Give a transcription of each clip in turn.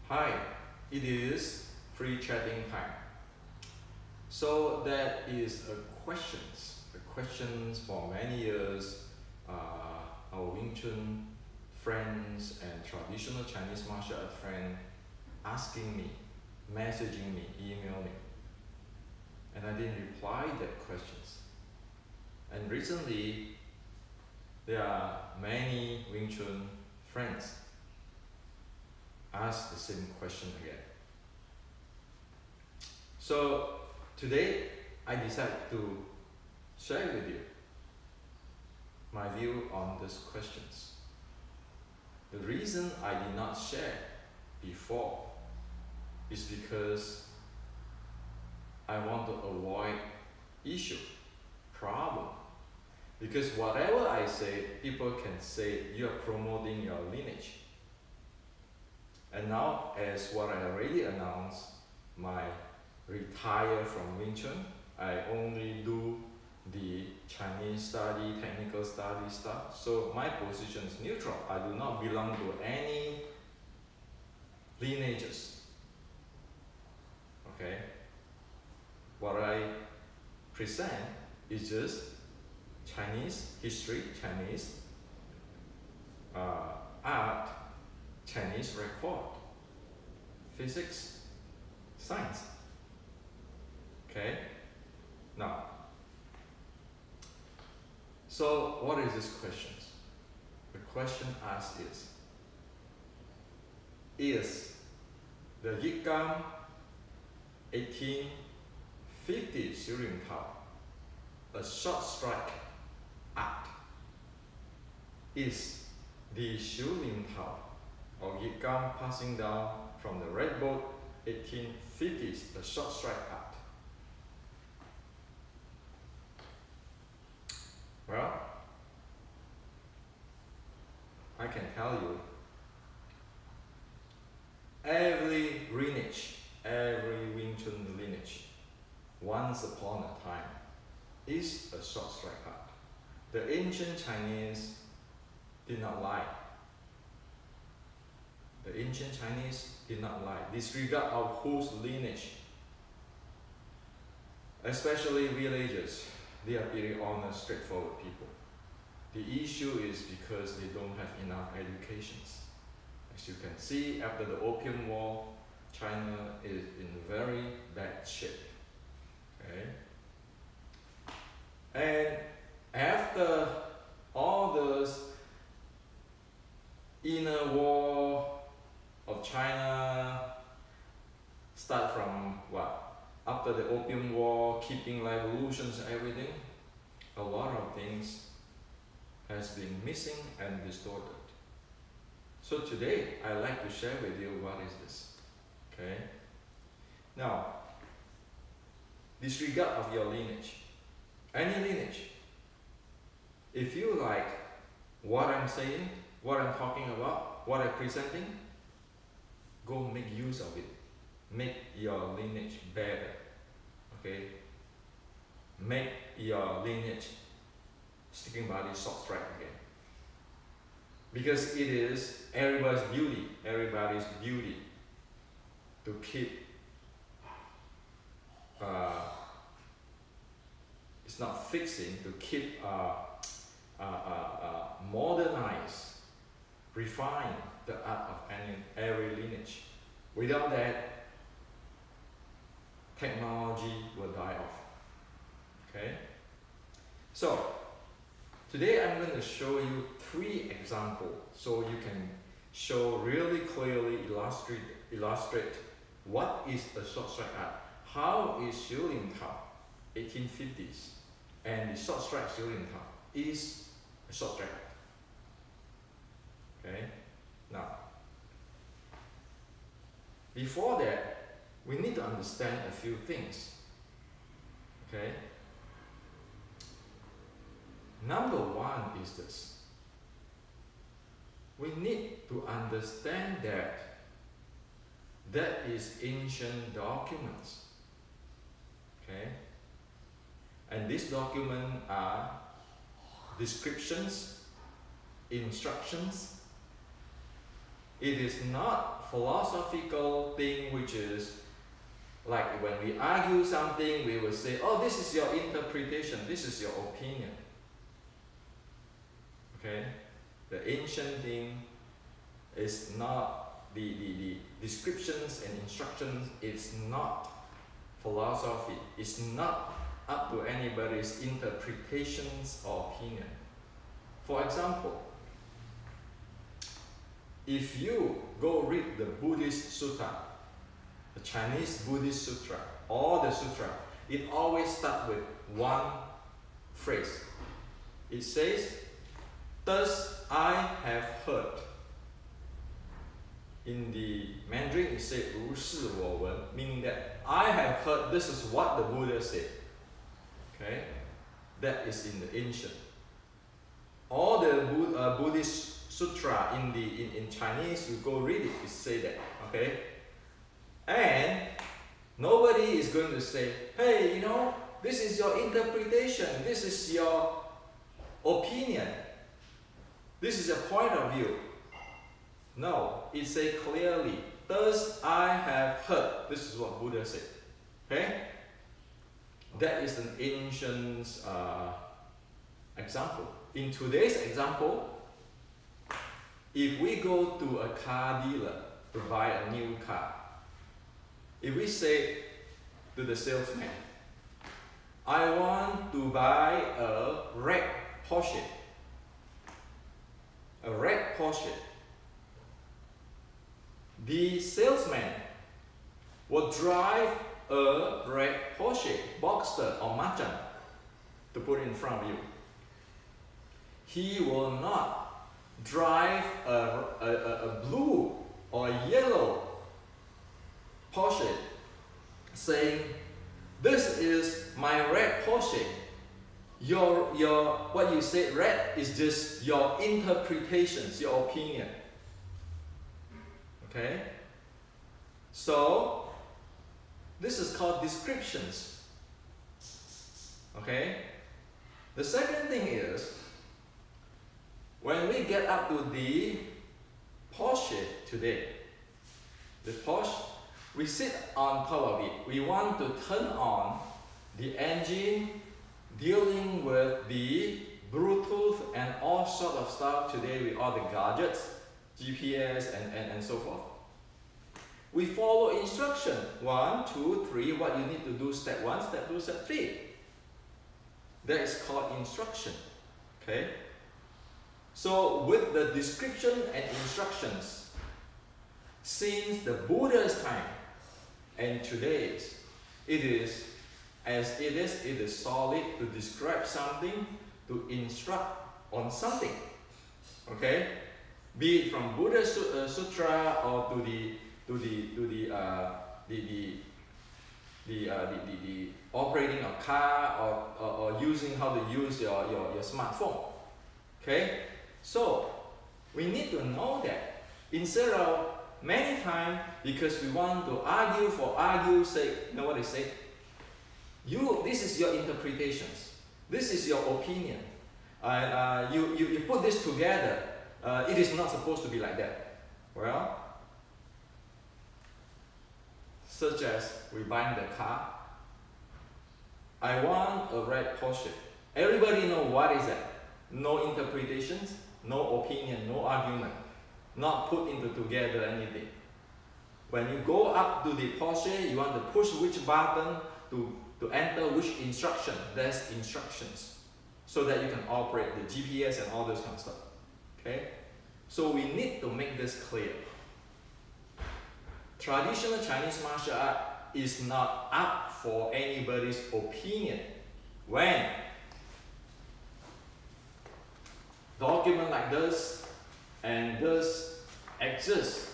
Hi, it is free chatting time. So that is a questions for many years. Our Wing Chun friends and traditional Chinese martial art friends asking me, messaging me, email me, and I didn't reply that questions. And recently, there are many Wing Chun friends ask the same question again. So today I decided to share with you my view on these questions. The reason I did not share before is because I want to avoid issue, problem. Because whatever I say, people can say you are promoting your lineage. And now, as what I already announced, my retire from Wing Chun, I only do the Chinese study, technical study stuff. So my position is neutral. I do not belong to any lineages. Okay? What I present is just Chinese history, Chinese art, Chinese record, physics, science. Okay? Now, so what is this question? The question asked is the Yigam 1850 Xiulin Tao a short strike art? Is the Xiulin Tao or Yigam passing down from the Red Boat 1850s a short strike art? Well, I can tell you, every lineage, every Wing Chun lineage, once upon a time, is a short strike art. The ancient Chinese did not lie. The ancient Chinese did not lie. Disregard of whose lineage, especially villagers, they are very honest, straightforward people. The issue is because they don't have enough educations. As you can see, after the Opium War, China is in very bad shape. Okay? And after all those inner war of China, start from what? After the Opium War, keeping revolutions and everything, a lot of things has been missing and distorted. So today, I'd like to share with you what is this. Okay? Now, disregard of your lineage. Any lineage. If you like what I'm saying, what I'm talking about, what I'm presenting, go make use of it. Make your lineage better. Okay? Make your lineage sticking body short strike again. Because it is everybody's beauty to keep it's not fixing, to keep modernize, refine the art of every lineage. Without that, technology will die off. Okay? So, today I'm going to show you 3 examples so you can show really clearly illustrate what is a short strike art. How is Xiulin Tao 1850s and the short strike Xiulin Tao is a short strike art. Okay? Now, before that, we need to understand a few things. Okay? Number 1 is this. We need to understand that is ancient documents. Okay? And these documents are descriptions, instructions, It is not philosophical thing which is like when we argue something, we will say, oh, this is your interpretation, this is your opinion. Okay? The ancient thing is not the descriptions and instructions, it's not philosophy, it's not up to anybody's interpretations or opinion. For example, if you go read the Buddhist Sutta, the Chinese Buddhist Sutra, or the Sutra, it always starts with one phrase. It says, thus I have heard. In the Mandarin, it says, 如是我闻, meaning that I have heard, this is what the Buddha said. Okay? That is in the ancient. All the Buddhist Sutra in Chinese, you go read it, it say that. Okay? And nobody is going to say, hey, you know, this is your interpretation, this is your opinion, this is your point of view. No, it says clearly, thus I have heard. This is what Buddha said. Okay? That is an ancient example. In today's example, if we go to a car dealer to buy a new car, if we say to the salesman, I want to buy a red Porsche. A red Porsche. The salesman will drive a red Porsche, Boxster or Macan, to put in front of you. He will not drive a blue or a yellow Porsche saying, this is my red Porsche. Your what you said red is just your interpretations, your opinion. Okay? So this is called descriptions. Okay? The second thing is, when we get up to the Porsche today, the Porsche, we sit on top of it. We want to turn on the engine, dealing with the Bluetooth and all sort of stuff today with all the gadgets, GPS and so forth. We follow instruction, 1, 2, 3, what you need to do, step 1, step 2, step 3. That is called instruction. Okay? So with the description and instructions, since the Buddha's time and today's, it is solid to describe something, to instruct on something. Okay? Be it from Buddha Sutra or to the operating a car or using how to use your smartphone. Okay? So we need to know that instead of many times, because we want to argue for argue's sake, you know what they say? This is your interpretations. This is your opinion. You put this together. It is not supposed to be like that. Well, such as we buying the car. I want a red Porsche. Everybody know what is that. No interpretations, no opinion, no argument. Not put into together anything. When you go up to the Porsche, you want to push which button to enter which instruction. There's instructions. So that you can operate the GPS and all those kind of stuff. Okay? So we need to make this clear. Traditional Chinese martial art is not up for anybody's opinion. When document like this and this exists,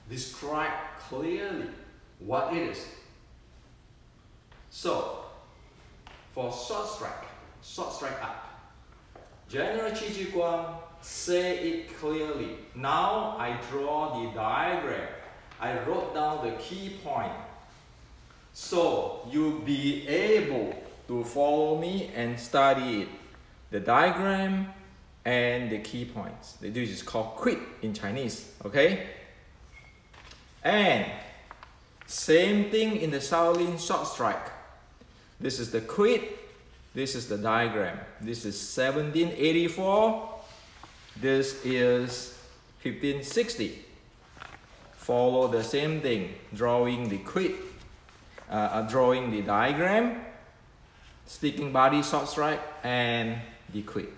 describe clearly what it is. So, for short strike art, General Qi Ji Guang say it clearly. Now I draw the diagram. I wrote down the key point. So you'll be able to follow me and study it. The diagram and the key points. This is called quid in Chinese. Okay? And same thing in the Shaolin short strike. This is the quit. This is the diagram. This is 1784. This is 1560. Follow the same thing, drawing the quit, drawing the diagram, sticking body short strike, and the quit.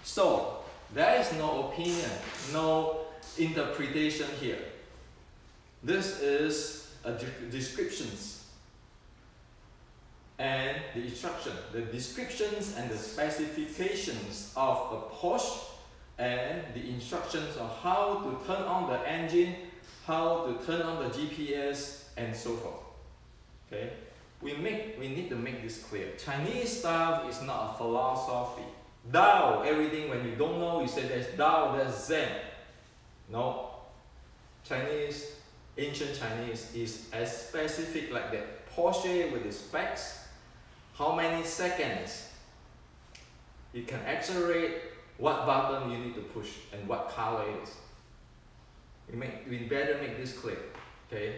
So there is no opinion, no interpretation here. This is a descriptions and the instruction, the descriptions and the specifications of a Porsche, and the instructions on how to turn on the engine, how to turn on the GPS, and so forth. Okay, we need to make this clear. Chinese stuff is not a philosophy. Dao, everything when you don't know, you say there's Dao, there's Zen. No, Chinese, ancient Chinese is as specific like that. Porsche with the specs, how many seconds it can accelerate, what button you need to push, and what color it is. We better make this clear, okay?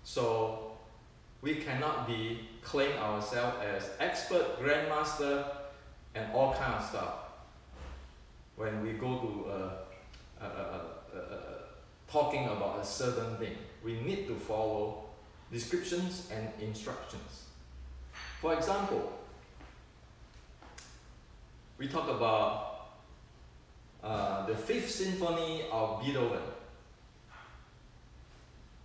So we cannot claim ourselves as expert, grandmaster, and all kind of stuff when we go to talking about a certain thing. We need to follow descriptions and instructions. For example, we talk about the Fifth Symphony of Beethoven.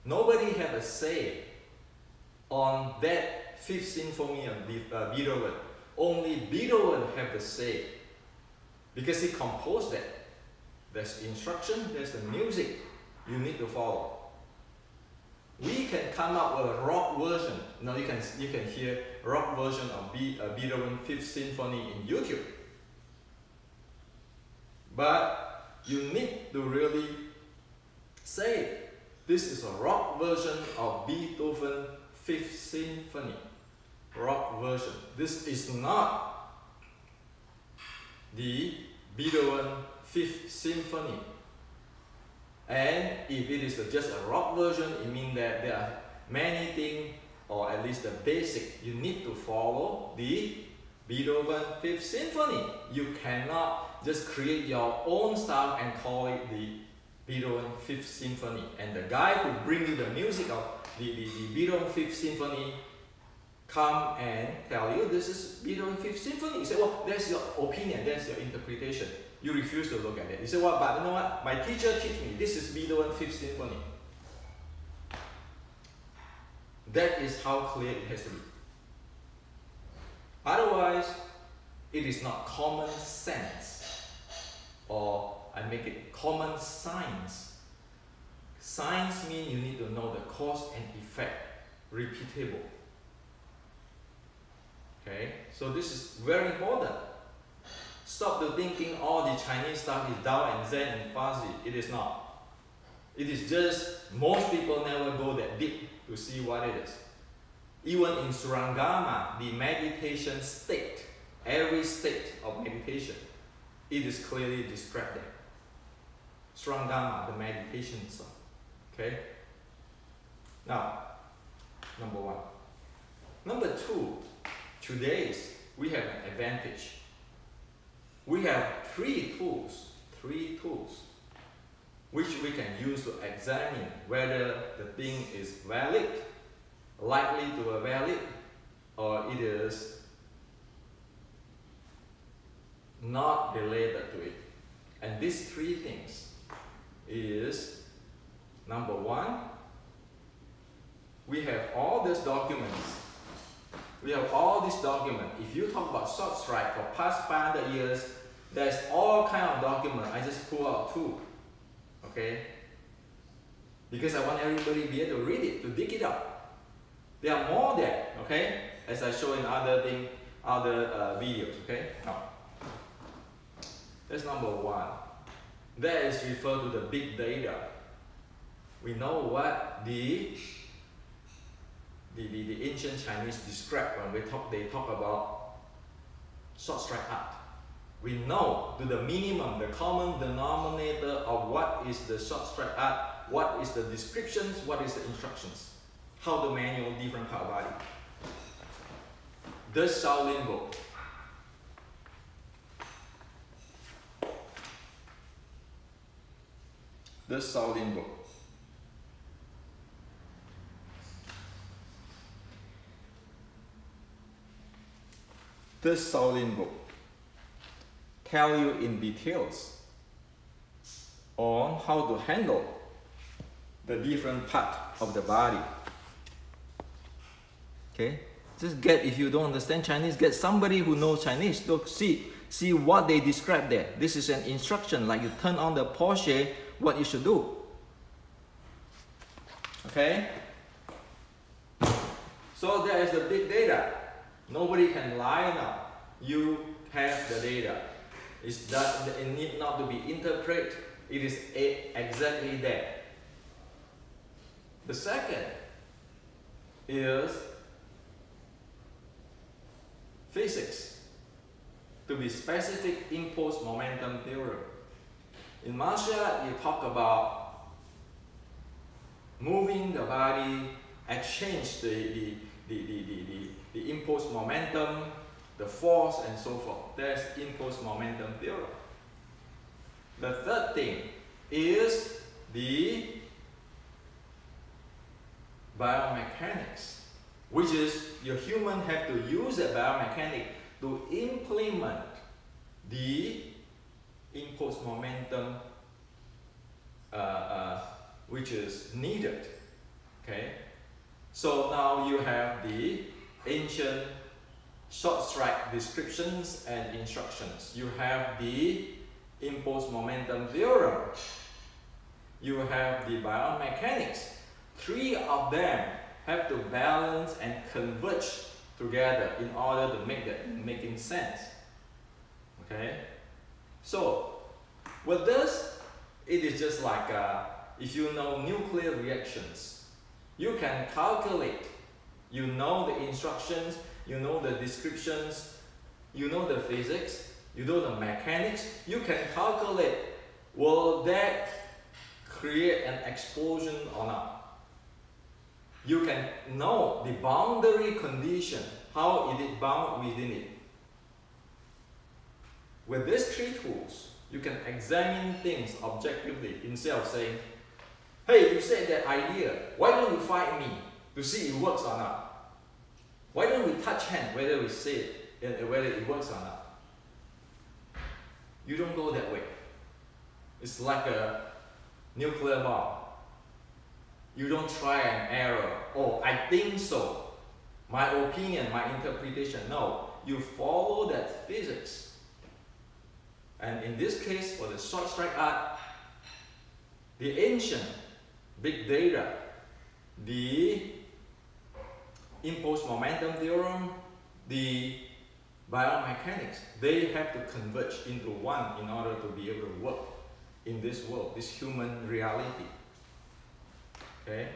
Nobody had a say on that Fifth Symphony of Beethoven. Only Beethoven had the say because he composed that. There's instruction, there's the music you need to follow. We can come up with a rock version. Now you can hear rock version of Beethoven Fifth Symphony in YouTube. But you need to really say, this is a rock version of Beethoven Fifth Symphony. Rock version. This is not the Beethoven Fifth Symphony. And if it is just a rock version, it means that there are many things, or at least the basic, you need to follow the Beethoven Fifth Symphony. You cannot just create your own style and call it the Beethoven Fifth Symphony. And the guy who brings you the music of the Beethoven Fifth Symphony come and tell you this is Beethoven Fifth Symphony. You say, well, that's your opinion, that's your interpretation. You refuse to look at it. You say, well, but you know what? My teacher teach me this is Beethoven Fifth Symphony. That is how clear it has to be. Otherwise, it is not common sense, or I make it common science. Science means you need to know the cause and effect, repeatable. Okay, so this is very important. Stop the thinking all the Chinese stuff is Dao and Zen and fuzzy. It is not. It is just most people never go that deep to see what it is. Even in Surangama, the meditation state, every state of meditation, it is clearly described there. Surangama, the meditation stuff. Okay? Now, number one. Number two, today we have an advantage. We have three tools, which we can use to examine whether the thing is valid, likely to be valid, or it is not related to it. And these three things is, number one, we have all these documents. If you talk about short strike for past 500 years, there's all kind of documents. I just pull out two, okay? Because I want everybody to be able to read it, to dig it up. There are more there, okay? As I show in other videos, okay? Now, that's number one. That is referred to the big data. We know what the ancient Chinese describe when they talk about short strike art. We know to the minimum, the common denominator of what is the short strike art what is the descriptions, what is the instructions, how to manual different part of body. The Shaolin book. The Shaolin book. The Shaolin book tell you in details on how to handle the different part of the body. Okay, just get, if you don't understand Chinese, get somebody who knows Chinese to see what they describe there. This is an instruction, like you turn on the Porsche, what you should do. Okay, so there is the big data. Nobody can lie now. You have the data. It need not to be interpreted. It is exactly there. The second is physics. To be specific, impulse momentum theorem. In martial art, you talk about moving the body, exchange the impulse momentum, the force, and so forth. That's impulse momentum theorem. The third thing is the biomechanics, which is your human have to use the biomechanics to implement the impulse momentum which is needed. Okay, so now you have the ancient short strike descriptions and instructions. You have the impulse momentum theorem. You have the biomechanics. Three of them have to balance and converge together in order to make that making sense. Okay, so with this, it is just like if you know nuclear reactions, you can calculate. You know the instructions, you know the descriptions, you know the physics, you know the mechanics. You can calculate, will that create an explosion or not? You can know the boundary condition, how it is bound within it. With these three tools, you can examine things objectively instead of saying, hey, you said that idea, why don't you fight me to see it works or not? Why don't we touch hand whether we say it, whether it works or not? You don't go that way. It's like a nuclear bomb. You don't try and error. Oh, I think so. My opinion, my interpretation. No, you follow that physics. And in this case, for the short strike art, the ancient big data, the impulse momentum theorem, the biomechanics, they have to converge into one in order to be able to work in this world, this human reality. Okay?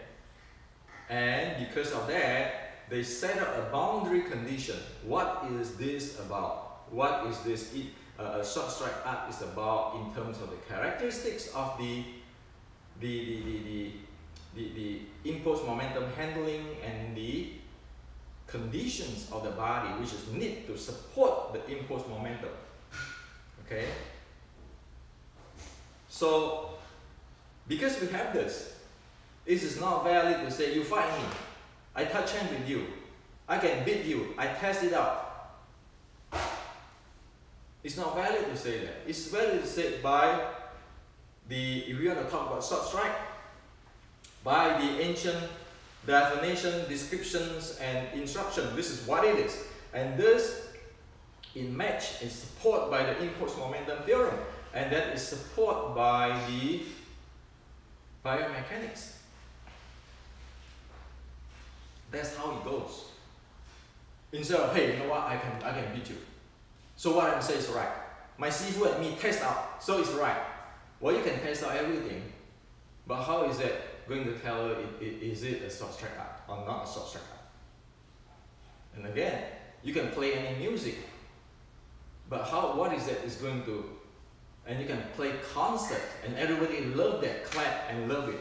And because of that, they set up a boundary condition. What is this about? What is this short strike art is about in terms of the characteristics of the impulse momentum handling and the conditions of the body which is need to support the impulse momentum. Okay? So, because we have this, it is not valid to say, you fight me, I touch hand with you, I can beat you, I test it out. It's not valid to say that. It's valid to say by if we want to talk about short strike, by the ancient definition, descriptions, and instruction. This is what it is. And this, in match, is supported by the impulse momentum theorem. And that is supported by the biomechanics. That's how it goes. Instead of, hey, you know what, I can beat you. So what I'm saying is right. My Sifu and me test out, so it's right. Well, you can test out everything, but how is that going to tell you is it a short strike art or not a short strike art? And again, you can play any music, but what is that is going to, and you can play concert and everybody love that, clap and love it.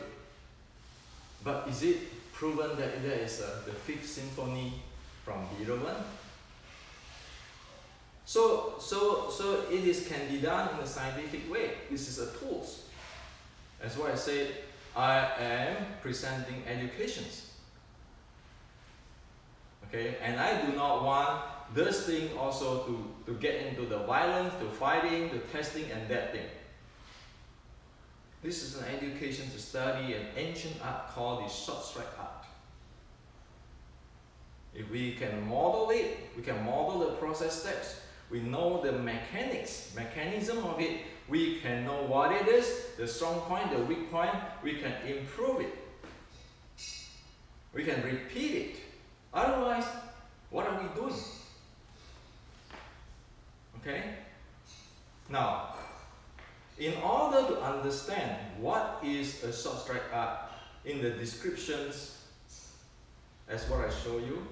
But is it proven that there is the Fifth Symphony from Beethoven? So it can be done in a scientific way. This is a tool. That's why I said I am presenting educations. Okay, and I do not want this thing also to get into the violence, to fighting, to testing, and that thing. This is an education to study an ancient art called the short strike art. If we can model it, we can model the process steps. We know the mechanism of it. We can know what it is, the strong point, the weak point. We can improve it. We can repeat it. Otherwise, what are we doing? Okay? Now, in order to understand what is a short strike art in the descriptions, as what I show you,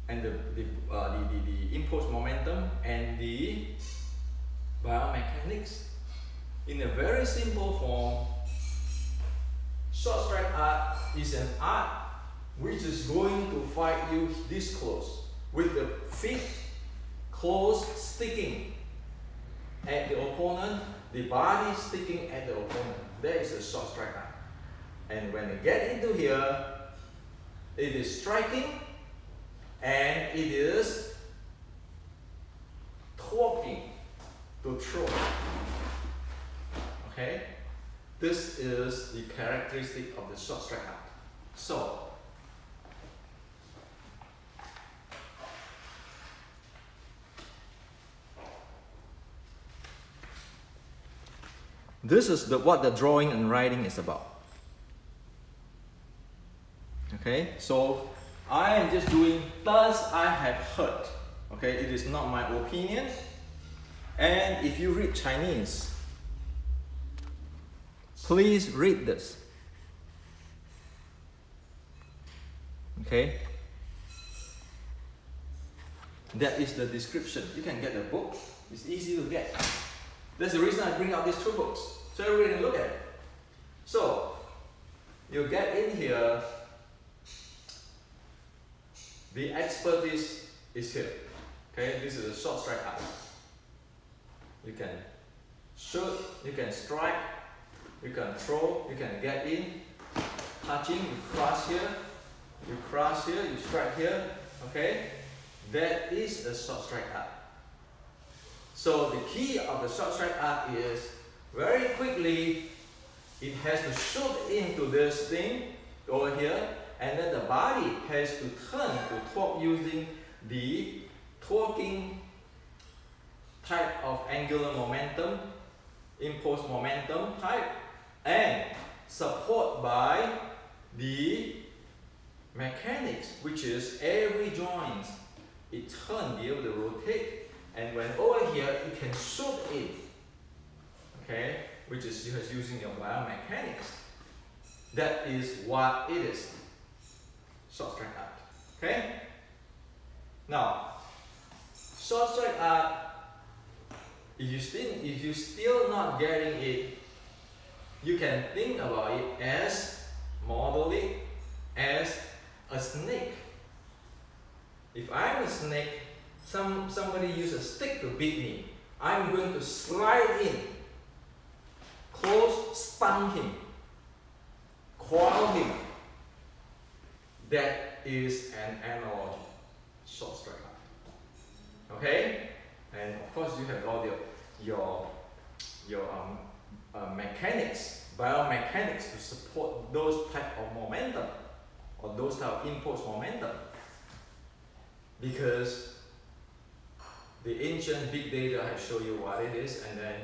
and the impulse momentum and the biomechanics, in a very simple form, short strike art is an art which is going to fight you this close, with the feet close, sticking at the opponent, the body sticking at the opponent. That is a short strike art. And when you get into here, it is striking and it is torquing to throw. Okay? This is the characteristic of the short strike art. So, this is what the drawing and writing is about. Okay, so I am just doing thus I have heard. Okay, it is not my opinion. And if you read Chinese, please read this. Okay, that is the description. You can get the book. It's easy to get. That's the reason I bring out these two books, so everybody can look at it. So, you get in here, the expertise is here. Okay, this is a short strike art. You can shoot, you can strike, you can throw, you can get in, touching, you cross here, you strike here. Okay, that is a short strike art. So the key of the short strike art is very quickly it has to shoot into this thing over here, and then the body has to turn to torque using the torquing type of angular momentum, impulse momentum type, and support by the mechanics, which is every joint it turn, be able to rotate. And when over here, it can shoot in, okay, which is just using your biomechanics. That is what it is, short strike art, okay? Now, short strike art, if you still not getting it, you can think about it as, model it as a snake. If I'm a snake, somebody use a stick to beat me, I'm going to slide in, close, stun him, coil him. That is an analogy, short strike art. Okay? And of course you have all your mechanics, biomechanics to support those type of momentum or those type of impulse momentum. Because the ancient big data has shown you what it is, and then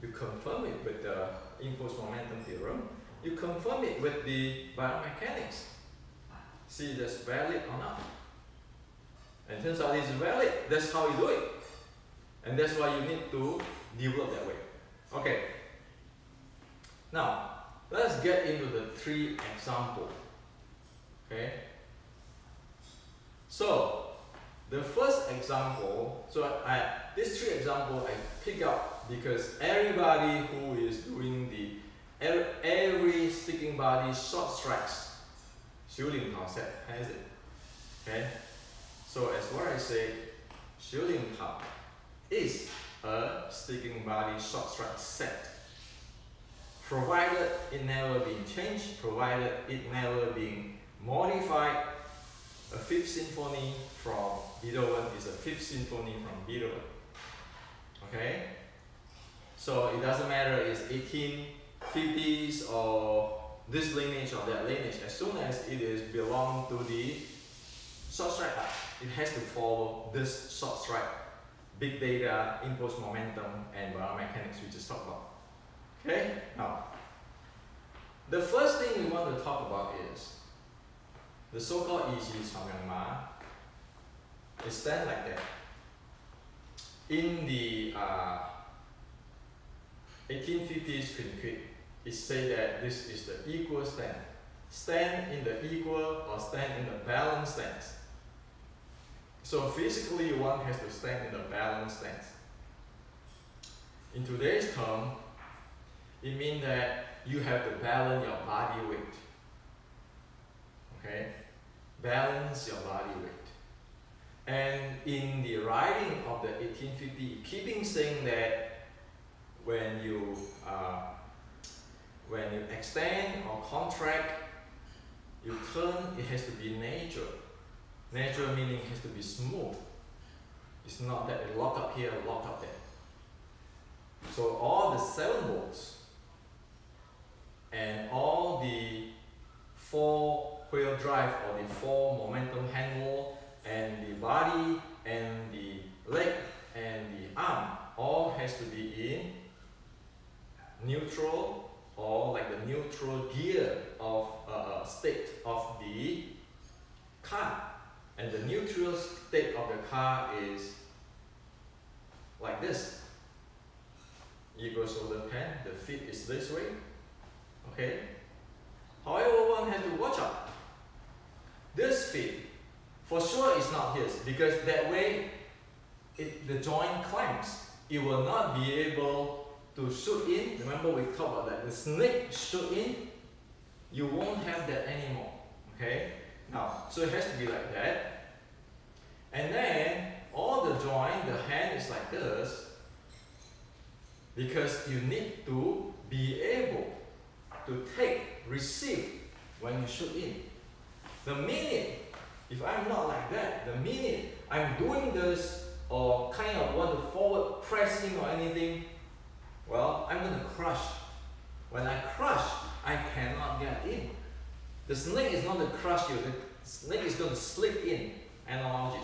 you confirm it with the impulse momentum theorem. You confirm it with the biomechanics. See if that's valid or not. And turns out it's valid. That's how you do it. And that's why you need to develop that way. Okay. Now, let's get into the 3 examples. Okay. So, the first example, these 3 examples I pick up because everybody who is doing the every sticking body short strikes shooting power set has it. Okay, so as what I say, shooting power is a sticking body short strike set, provided it never been changed, provided it never been modified. A fifth symphony from Beethoven is a fifth symphony from Beethoven. Okay, so it doesn't matter it's 1850s or this lineage or that lineage. As soon as it is belong to the short strike art, it has to follow this short strike, big data, impulse momentum, and biomechanics we just talked about. Okay, now the first thing we want to talk about is the so-called Yi Chang Ma. It stands like that. In the 1850s critique, it said that this is the equal stand. Stand in the equal or stand in the balanced stance. So physically one has to stand in the balanced stance. In today's term, it means that you have to balance your body weight. Okay? Balance your body weight. And in the writing of the 1850, keeping saying that when you extend or contract, you turn, it has to be natural. Natural meaning it has to be smooth. It's not that it lock up here, lock up there. So all the 7 bolts and all the 4-wheel drive or the 4 momentum handle and the body and the leg and the arm all has to be in neutral or like the neutral gear of state of the car. And the neutral state of the car is like this. Equal shoulder pan, the feet is this way. Okay. However, one has to watch out. This feet, for sure, is not his, because that way the joint clamps. It will not be able to shoot in. Remember we talked about that. The snake shoot in. You won't have that anymore. Okay. Now, so it has to be like that. And then all the joint, the hand is like this, because you need to be able to receive when you shoot in. The minute, if I'm not like that, the minute I'm doing this or kind of want to forward pressing or anything, well, I'm going to crush. When I crush, I cannot get in. The snake is not going to crush you, the snake is going to slip in, analogy.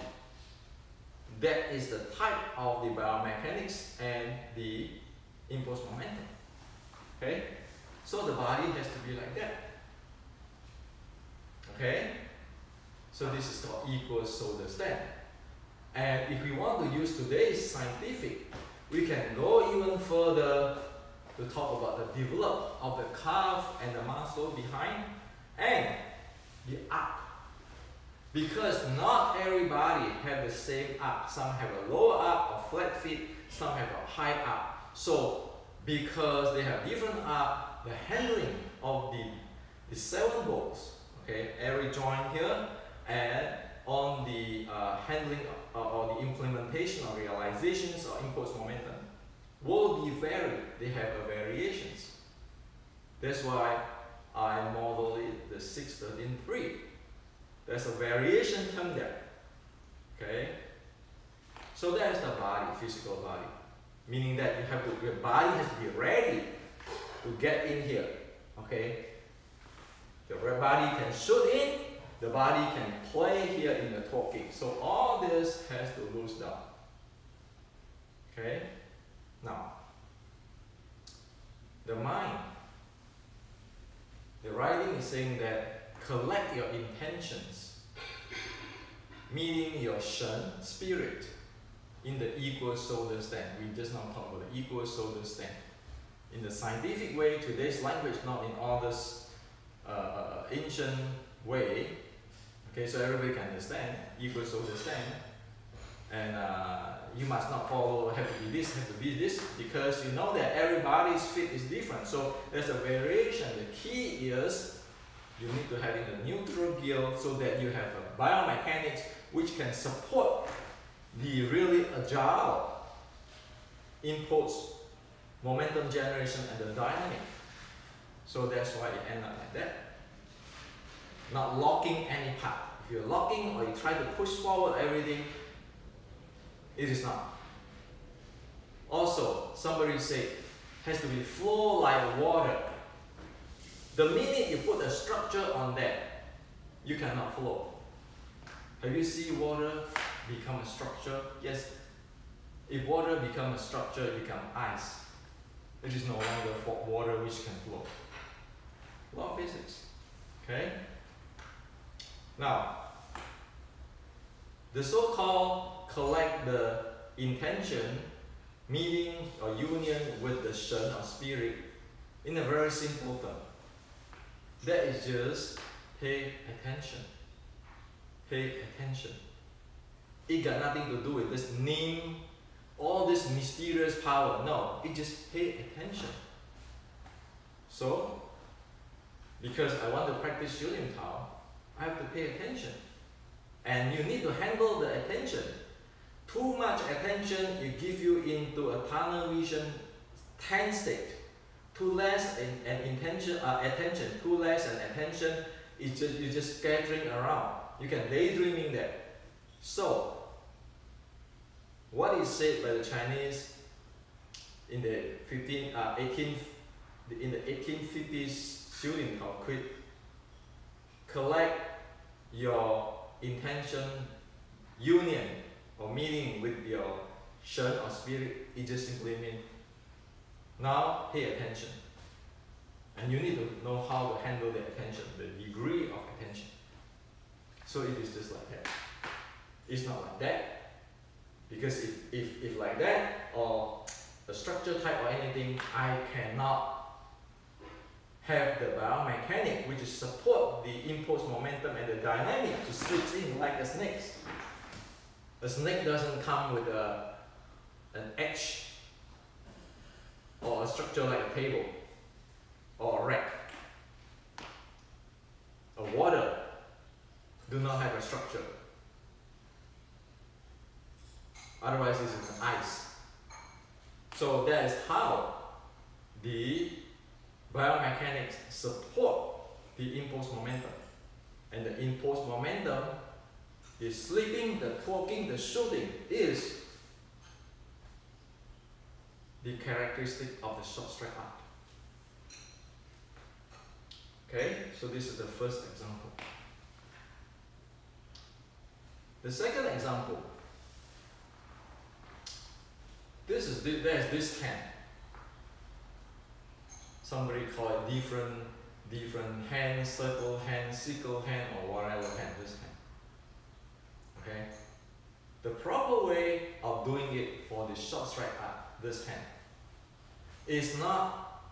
That is the type of the biomechanics and the impulse momentum. Okay? So the body has to be like that. Okay? So this is called equal shoulder stand. And if we want to use today's scientific, we can go even further to talk about the development of the calf and the muscle behind and the arc. Because not everybody have the same arc. Some have a lower arc or flat feet, some have a high arc. So because they have different arc, the handling of the 7 bolts, okay, every joint here, and on the handling or the implementation or realizations or impulse momentum will be varied. They have variations. That's why I model it the 6-13-3. There's a variation term there. Okay? So that's the body, physical body. Meaning that your body has to be ready to get in here. Okay? The body can shoot in, the body can play here in the talking. So all this has to loose down. Okay? Now, the mind. The writing is saying that collect your intentions, meaning your Shen, spirit, in the equal shoulder stand. We just now talked about the equal shoulder stand. In the scientific way, today's language, not in all this ancient way. Okay, so everybody can understand equal shoulder stand. And you must not follow, have to be this, have to be this, because you know that everybody's fit is different. So there's a variation. The key is you need to have in the neutral gear so that you have a biomechanics which can support the really agile impulse, momentum generation, and the dynamic. So that's why it ends up like that. Not locking any part. If you're locking or you try to push forward everything, it is not. Also, somebody said, has to be flow like water. The minute you put a structure on that, you cannot flow. Have you seen water become a structure? Yes. If water becomes a structure, it becomes ice. It is no longer water which can flow. Law of physics. Okay? Now, the so-called collect the intention, meaning or union with the Shen or spirit, in a very simple term. That is just pay attention. Pay attention. It got nothing to do with this name, all this mysterious power. No, it just pay attention. So, because I want to practice Yulin Tao, I have to pay attention. And you need to handle the attention. Too much attention, it gives you into a tunnel vision tense state. Too less attention, too less an attention, you're just scattering around. You can daydreaming there. So, what is said by the Chinese in the 1850s Shooting Tao Quid, collect your intention, union or meaning with your Shen or spirit. It just simply means now pay attention. And you need to know how to handle the attention, the degree of attention. So it is just like that. It's not like that. Because if like that, or a structure type or anything, I cannot have the biomechanic which is support the impulse momentum and the dynamic to slip in like a snake. A snake doesn't come with an edge or a structure like a table or a rack. A water do not have a structure. Otherwise, this is an ice. So that is how the biomechanics support the impulse momentum. And the impulse momentum, the slipping, the torquing, the shooting is the characteristic of the short strike art. Okay, so this is the first example. The second example, there's this hand. Somebody call it different hand, circle hand, sickle hand, or whatever hand, this hand. Okay? The proper way of doing it for the short strike art, this hand, is not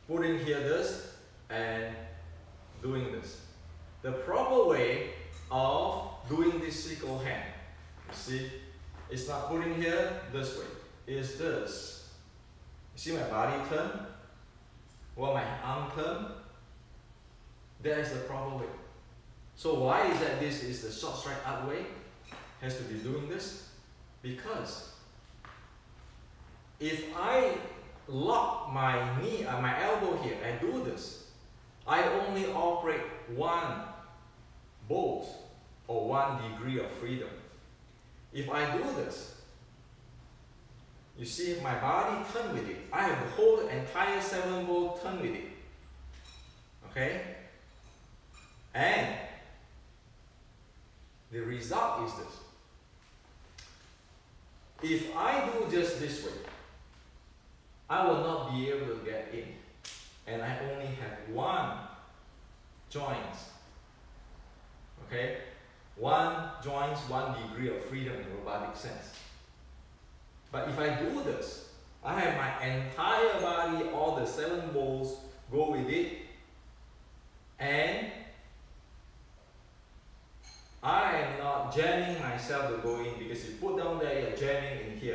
putting here this and doing this. The proper way of doing this sickle hand, you see, it's not putting here this way, it's this. You see my body turn? Or my arm turn? That is the proper way. So why is that this is the short strike art way? Has to be doing this? Because if I lock my knee, my elbow here and do this, I only operate one bolt or 1 degree of freedom. If I do this, you see my body turn with it. I have the whole entire 7 bolt turn with it. Okay? And the result is this. If I do just this way, I will not be able to get in. And I only have 1 joint. Okay? 1 joint, 1 degree of freedom in robotic sense. But if I do this, I have my entire body, all the 7 bolts go with it, and I am not jamming myself to go in, because you put down there, you're jamming in here.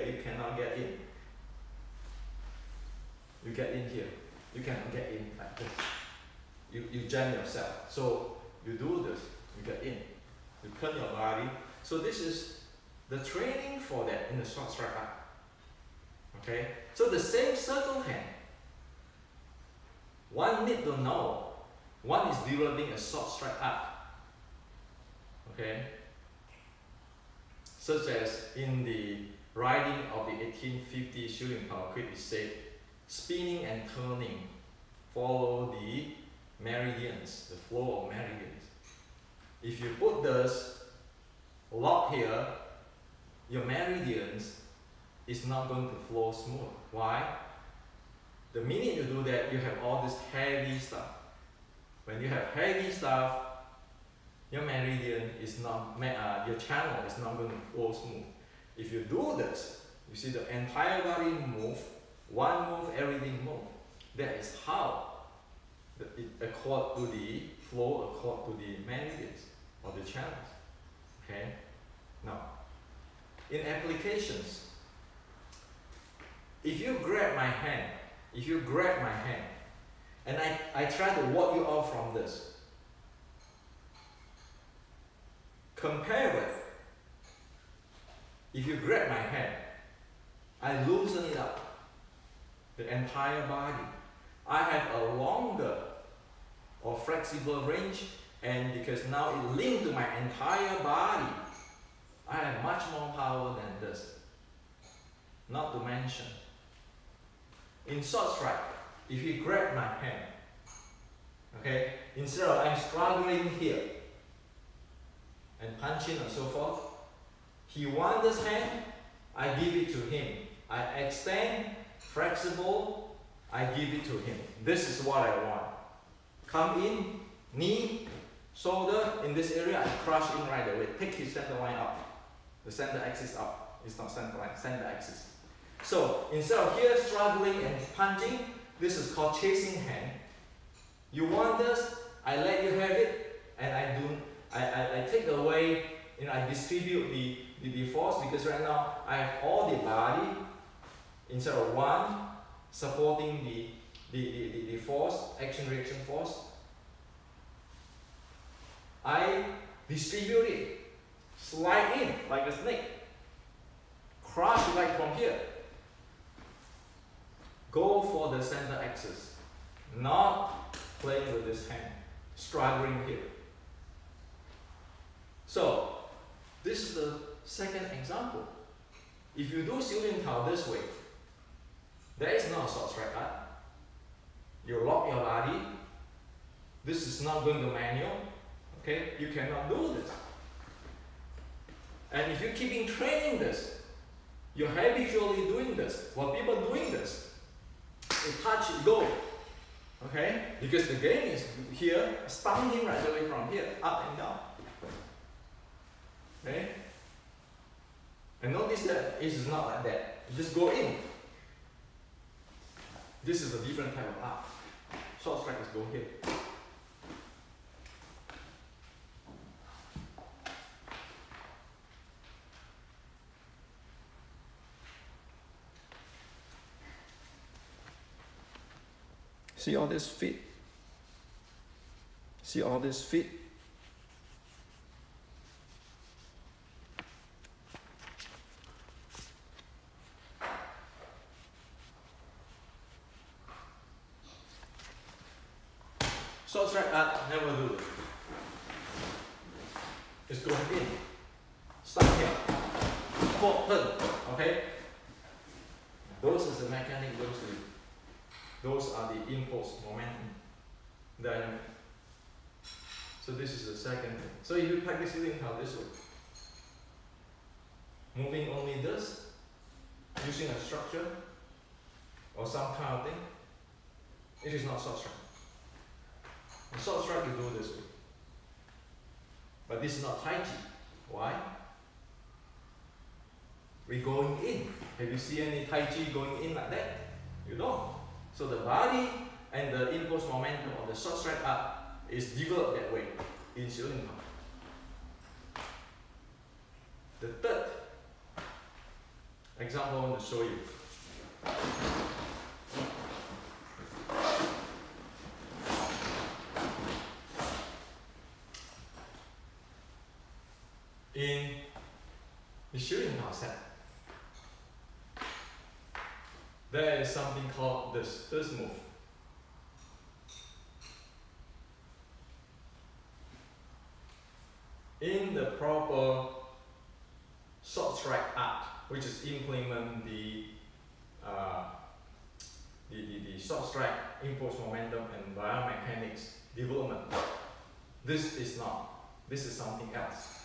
you get in here. You cannot get in like this. You jam yourself. So you do this, you get in. You turn your body. So this is the training for that in the short strike up. Okay? So the same circle hand. One need to know. One is developing a short strike up. Okay? Such as in the writing of the 1850 shooting power quid, it said, spinning and turning follow the meridians, the flow of meridians. If you put this lock here, your meridians is not going to flow smooth. Why? The minute you do that, you have all this heavy stuff. When you have heavy stuff, your meridian is not, your channel is not going to flow smooth. If you do this, you see the entire body move, one move, everything move. That is how it accord to the flow, accord to the meridians or the channels. Okay? Now, in applications, if you grab my hand, and I try to walk you out from this, compare with, if you grab my hand, I loosen it up, the entire body. I have a longer or flexible range, and because now it linked to my entire body, I have much more power than this. Not to mention, in short strike, if you grab my hand, okay, instead of I'm struggling here and punching and so forth, he wants this hand, I give it to him. I extend, flexible, I give it to him. This is what I want. Come in, knee, shoulder, in this area, I crush in right away. Take his center line up. The center axis up. It's not center line, center axis. So instead of here struggling and punching, this is called chasing hand. You want this, I let you have it, and I take away, I distribute the force, because right now I have all the body instead of one supporting the force, action reaction force. I distribute it, slide in like a snake, crush right from here. Go for the center axis, not playing with this hand, struggling here. So this is the second example. If you do shooting tao this way, there is no short strike up. You lock your body. This is not going to manual. Okay, you cannot do this. And if you keep training this, you're habitually doing this. While people doing this, you touch, you go. Okay, because the game is here, stun him right away from here, up and down. Okay, and notice that it is not like that. You just go in. This is a different type of up. Short strike is go here. See all this feet? See all this feet? Short strike up, never do it. It's going in. Stop here. Forward, turn. Okay? Those is the mechanic, those are the impulse momentum dynamic. So this is the second thing. So if you practice shooting tao this way, moving only this, using a structure or some kind of thing, it is not short strike. In short strike you do this way. But this is not Tai Chi. Why? We're going in. Have you seen any Tai Chi going in like that? You don't. So the body and the impulse momentum of the short strike up is developed that way in shooting tao. The third example I want to show you. there is something called this move. In the proper short strike art, which is implement the short strike impulse momentum and biomechanics development, this is not. This is something else.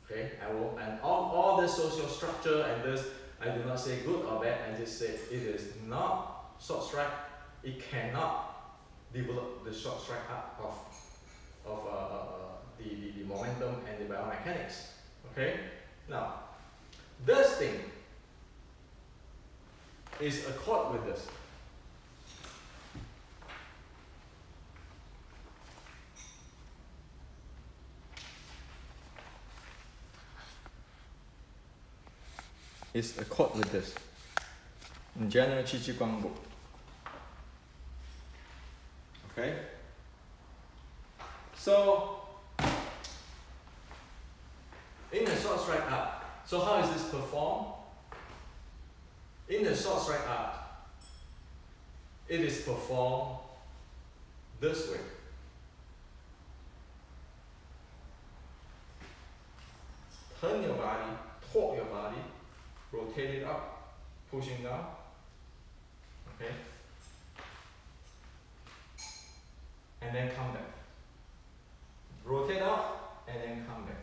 Okay, and all the social structure and this, I do not say good or bad. I just say it is not short strike. It cannot develop the short strike art of the momentum and the biomechanics. Okay, now this thing is accord with this. Is accord with this in general Qi Ji Guang book. Okay, so in the short strike art, so how is this performed? In the short strike art, it is performed this way. Turn your body, torque your body, rotate it up, pushing down. Okay, and then come back. Rotate up and then come back.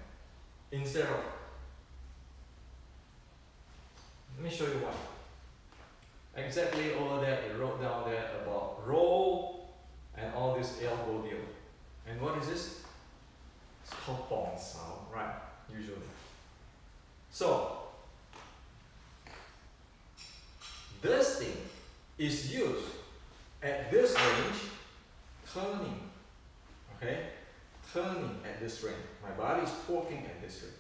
Instead of, let me show you one. Exactly over there, it wrote down there about roll and all this elbow deal. And what is this? It's called bong sao, right? Usually. So this thing is used at this range, turning. Okay, turning at this range. My body is torquing at this range.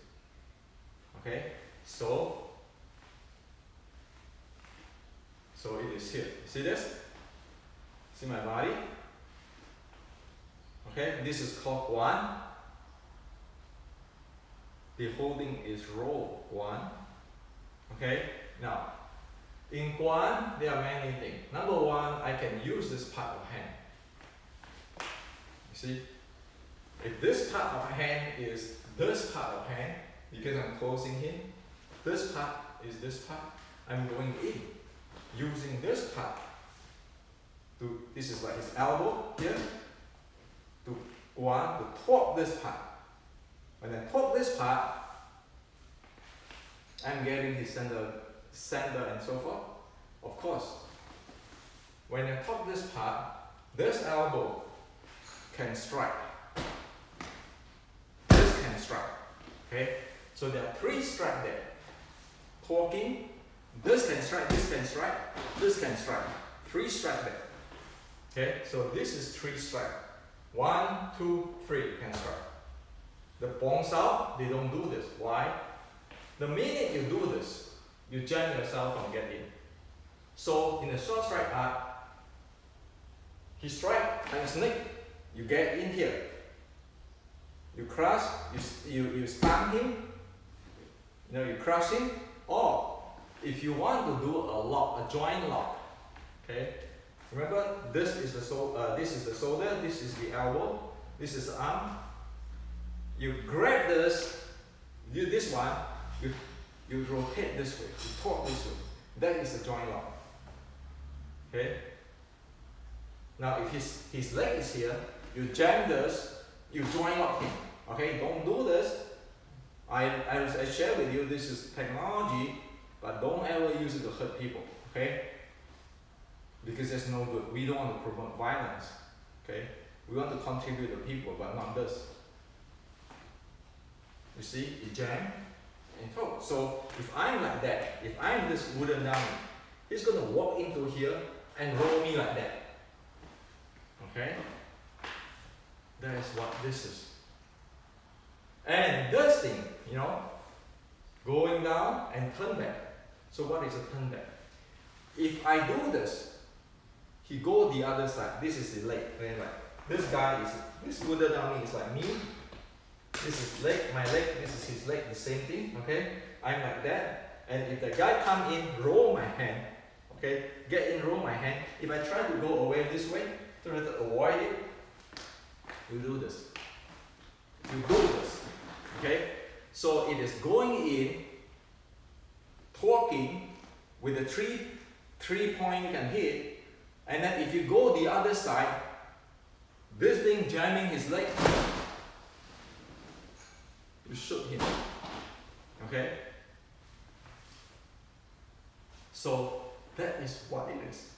Okay, so it is here. See this? See my body? Okay, this is called guan. The holding is roll, guan. Okay, now in guan there are many things. Number one, I can use this part of hand. You see? If this part of hand is this part of hand, because I'm closing him, this part is this part, I'm going in, using this part to, this is like his elbow here, to guan, to torque this part. When I torque this part, I'm getting his center and so forth. Of course, when I torque this part, this elbow can strike. This can strike. Okay? So there are three strikes there. Torquing, this can strike, this can strike, this can strike. Three strikes there. Okay? So this is three strikes. 1, 2, 3 can strike. The bong sao, they don't do this. Why? The minute you do this, you jam yourself from getting. So in the short strike art, he strike and snake, you get in here. You crush, you stun him, you crush him, or if you want to do a lock, a joint lock, okay? Remember, this is the shoulder, this is the elbow, this is the arm. You grab this, this one, you rotate this way, you torque this way. That is a joint lock. Okay? Now if his leg is here, you jam this, you joint lock him. Okay, don't do this. I share with you, this is technology, but don't ever use it to hurt people. Okay? Because it's no good. We don't want to promote violence. Okay? We want to contribute to people, but not this. You see, you jam and torque. So if I'm like that, if I'm this wooden dummy, he's going to walk into here and roll me like that. Okay? That is what this is. And this thing, going down and turn back. So what is a turn back? If I do this, he go the other side. This is the leg. This guy is, this wooden dummy is like me. This is leg, my leg, this is his leg, the same thing, okay? I'm like that. And if the guy come in, roll my hand, Okay, get in roll my hand. If I try to go away this way, try to avoid it, you do this. You do this. Okay? So it is going in, torquing with the three point you can hit, and then if you go the other side, this thing jamming his leg, you shoot him. Okay? So that is what it is.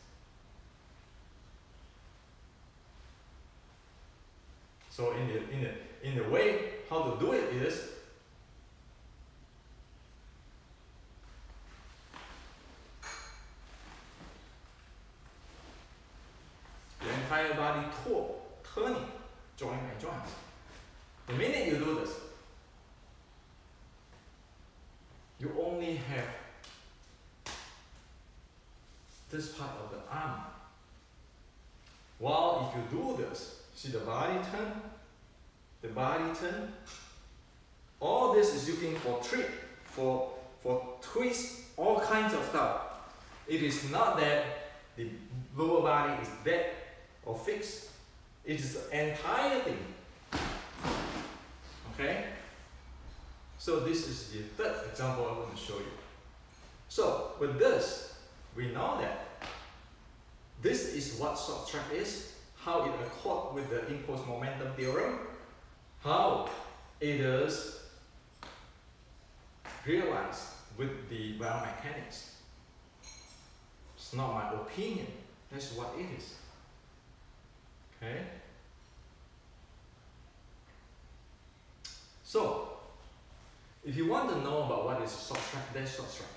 So in the way how to do it is, the entire body turning, joint by joint. The minute you do this, you only have this part of the arm. While if you do this, see the body turn, all this is looking for trick, for twist, all kinds of stuff. It is not that the lower body is dead or fixed. It is the entire thing. Okay? So this is the third example I want to show you. So with this, we know that this is what short track is, how it accords with the impulse momentum theorem, how it is realized with the biomechanics. It's not my opinion, that's what it is. Okay? So, if you want to know about what is short track, that's short track.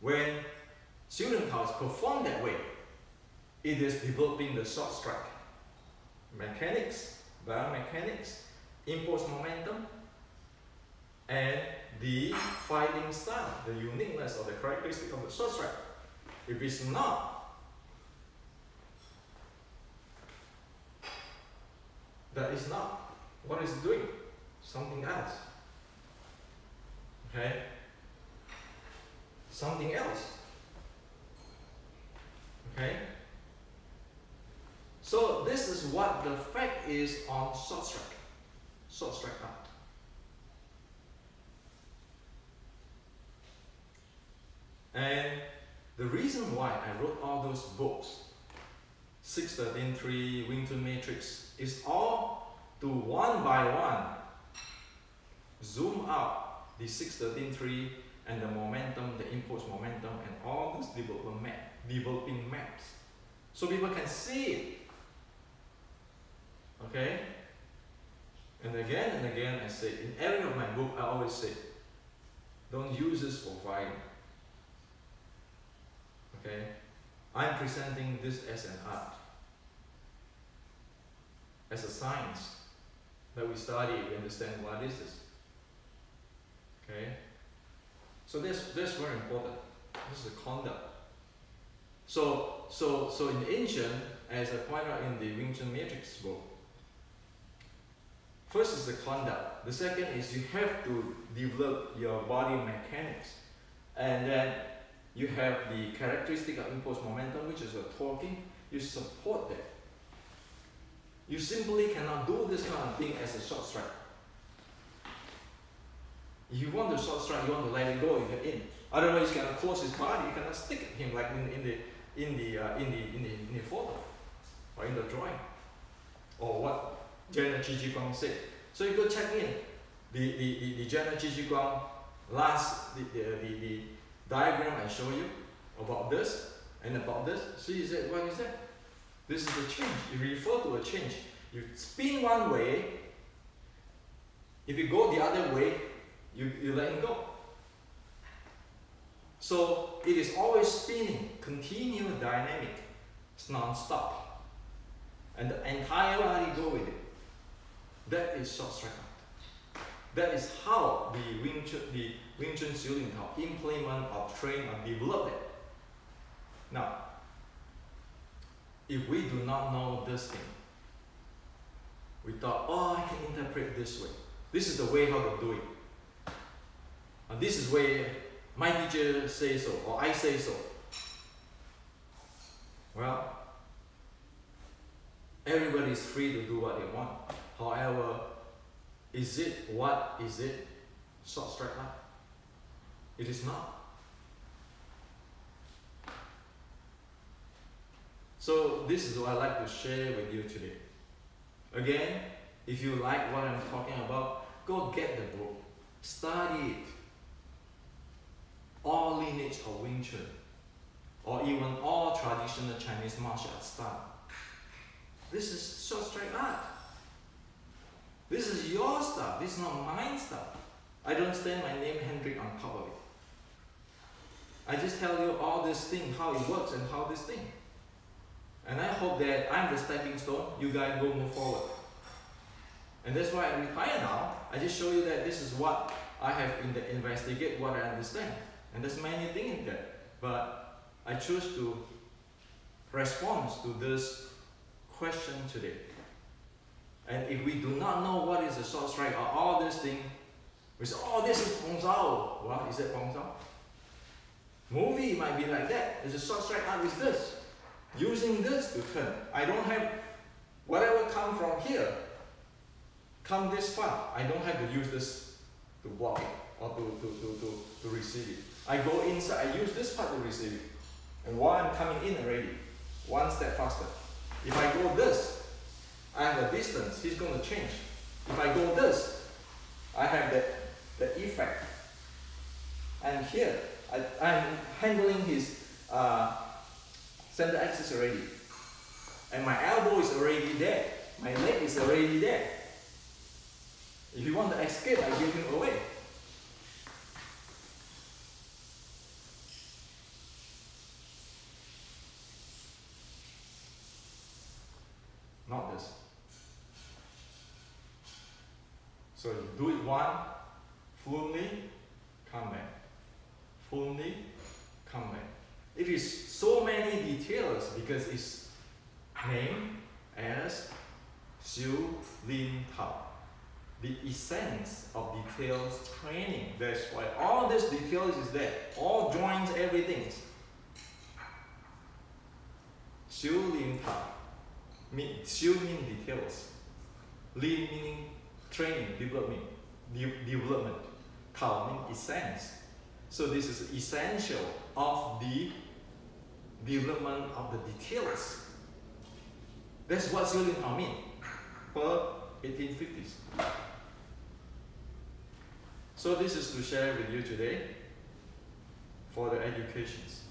When student cars perform that way, it is developing the short track. Mechanics, biomechanics, impulse momentum, and the fighting style, the uniqueness or the characteristic of the short track. If it's not, that is not. What is it doing? Something else. Okay? Something else. Okay? So this is what the fact is on short track. Short track art. And the reason why I wrote all those books, 613.3, Wing Chun Matrix, is all to one by one zoom out the 613.3 and the momentum, the impulse momentum, and all this developing maps. So people can see it. Okay? And again I say, in every of my book I always say, don't use this for fighting. Okay? I'm presenting this as an art, as a science that we study, we understand what is this. Okay? So that's very important. This is a conduct. So in ancient, as I point out in the Wing Chun Matrix book, first is the conduct. The second is you have to develop your body mechanics. And then you have the characteristic of impulse momentum, which is a torquing. You support that. You simply cannot do this kind of thing as a short strike. If you want to short strike, you want to let it go, you get in. Otherwise, you cannot close his body. You cannot stick him like in the photo or in the drawing, or what General Chi Guang said. So you go check in the General Chi Guang last the diagram I show you about this and about this. See, he said, what is that? This is the change. You refer to a change. You spin one way. If you go the other way, you let him go. So it is always spinning, continuous dynamic. It's non-stop. And the entire body go with it. That is short strike art. That is how the Wing Chun Xiulin Tao implement or train or develop it. Now, if we do not know this thing, we thought, oh, I can interpret this way. This is the way how to do it. And this is way My teacher say so, or I say so. Well, everybody is free to do what they want. However, is it short straight line? It is not. So this is what I like to share with you today. Again, if you like what I'm talking about, go get the book, study it. All lineage of Wing Chun, or even all traditional Chinese martial arts style. This is short straight art. This is your stuff. This is not mine stuff. I don't stand my name Hendrik on top of it. I just tell you all this thing, how it works and how this thing. And I hope that I'm the stepping stone. You guys go move forward. And that's why I retire now. I just show you that this is what I have investigate, what I understand. And there's many things in there. But I choose to respond to this question today. And if we do not know what is a short strike or all this thing, we say, oh, this is Pong Zhao. Well, is it Pong Zhao? Movie might be like that. It's a short strike art with this. Using this to turn. I don't have whatever come from here, come this far. I don't have to use this to block it or to receive it. I go inside, I use this part to receive it. And while I'm coming in already, one step faster. If I go this, I have a distance, he's going to change. If I go this, I have the effect. And here, I'm handling his center axis already. And my elbow is already there. My leg is already there. If you want to escape, I give him away. Not this. So you do it one, fluently, come back. Fluently, come back. It is so many details because it's named as Xiu Lin Tao. The essence of details training. That's why all this details is there. All joins, everything. Xiu Lin Tao. Xiu means details. Lin meaning training, development. Tao means essence. So this is essential of the development of the details. That's what Xiu Lin Tao means per 1850s. So this is to share with you today for the educations.